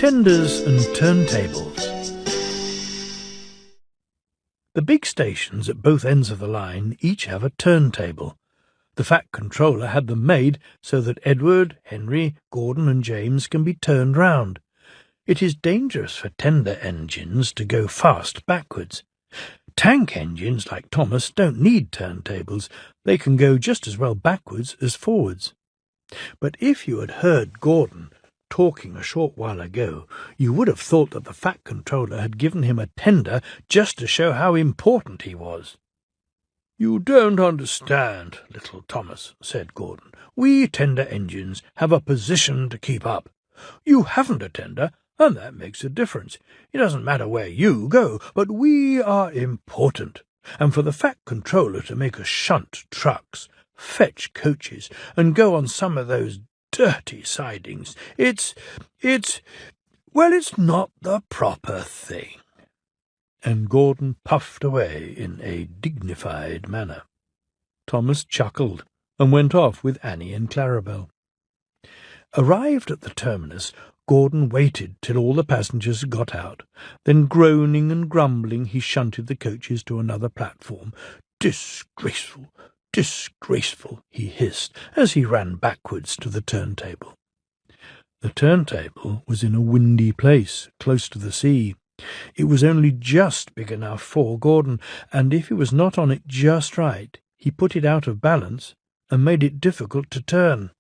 Tenders and Turntables. The big stations at both ends of the line each have a turntable. The Fat Controller had them made so that Edward, Henry, Gordon and James can be turned round. It is dangerous for tender engines to go fast backwards. Tank engines like Thomas don't need turntables. They can go just as well backwards as forwards. But if you had heard Gordon talking a short while ago, you would have thought that the Fat Controller had given him a tender just to show how important he was. "You don't understand, little Thomas," said Gordon. "We tender engines have a position to keep up. You haven't a tender, and that makes a difference. It doesn't matter where you go, but we are important. And for the Fat Controller to make us shunt trucks, fetch coaches, and go on some of those dirty sidings, it's not the proper thing." And Gordon puffed away in a dignified manner. Thomas chuckled and went off with Annie and Clarabel. Arrived at the terminus, Gordon waited till all the passengers had got out. Then, groaning and grumbling, he shunted the coaches to another platform. "Disgraceful! Disgraceful!" he hissed as he ran backwards to the turntable. The turntable was in a windy place, close to the sea. It was only just big enough for Gordon, and if he was not on it just right, he put it out of balance and made it difficult to turn.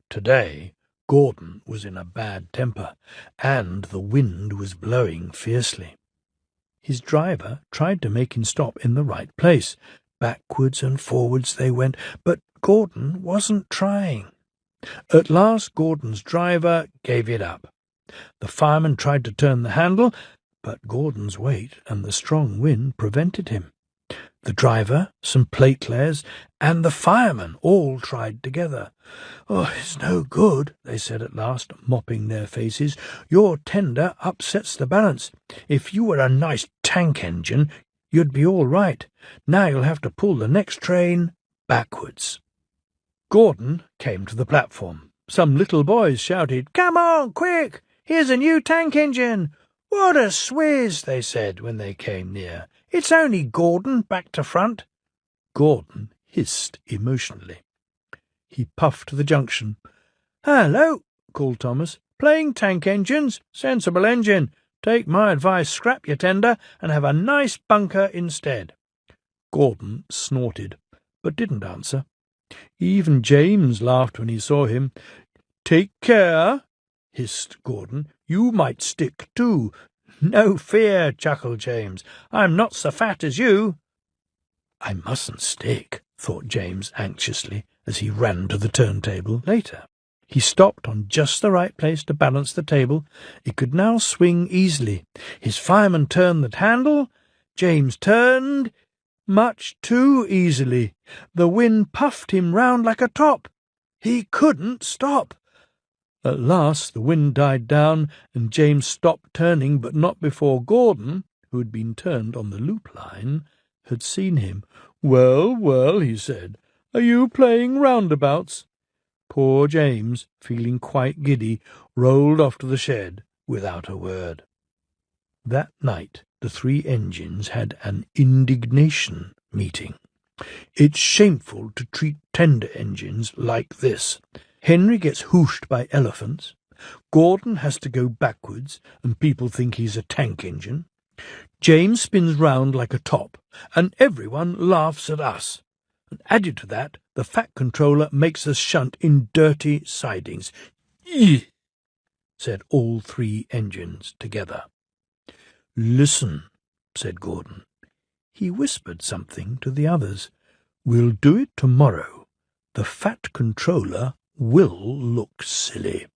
Today, Gordon was in a bad temper, and the wind was blowing fiercely. His driver tried to make him stop in the right place. Backwards and forwards they went, but Gordon wasn't trying. At last Gordon's driver gave it up. The fireman tried to turn the handle, but Gordon's weight and the strong wind prevented him. The driver, some platelayers, and the fireman all tried together. "Oh, it's no good," they said at last, mopping their faces. "Your tender upsets the balance. If you were a nice tank engine, you'd be all right. Now you'll have to pull the next train backwards." Gordon came to the platform. Some little boys shouted, "Come on, quick! Here's a new tank engine!" "What a swizz!" they said when they came near. "It's only Gordon, back to front." Gordon hissed emotionally. He puffed to the junction. "Hello," called Thomas. "Playing tank engines? Sensible engine. Take my advice, scrap your tender, and have a nice bunker instead." Gordon snorted, but didn't answer. Even James laughed when he saw him. "Take care," hissed Gordon. "You might stick too." "No fear," chuckled James. "I'm not so fat as you." "I mustn't stick," thought James anxiously as he ran to the turntable later. He stopped on just the right place to balance the table. It could now swing easily. His fireman turned the handle. James turned much too easily. The wind puffed him round like a top. He couldn't stop. At last the wind died down, and James stopped turning, but not before Gordon, who had been turned on the loop line, had seen him. "Well, well," he said, "are you playing roundabouts?" Poor James, feeling quite giddy, rolled off to the shed without a word. That night the three engines had an indignation meeting. "It's shameful to treat tender engines like this. Henry gets whooshed by elephants. Gordon has to go backwards, and people think he's a tank engine. James spins round like a top, and everyone laughs at us. And added to that, the Fat Controller makes us shunt in dirty sidings." "Eeh," said all three engines together. "Listen," said Gordon. He whispered something to the others. "We'll do it tomorrow. The Fat Controller will look silly."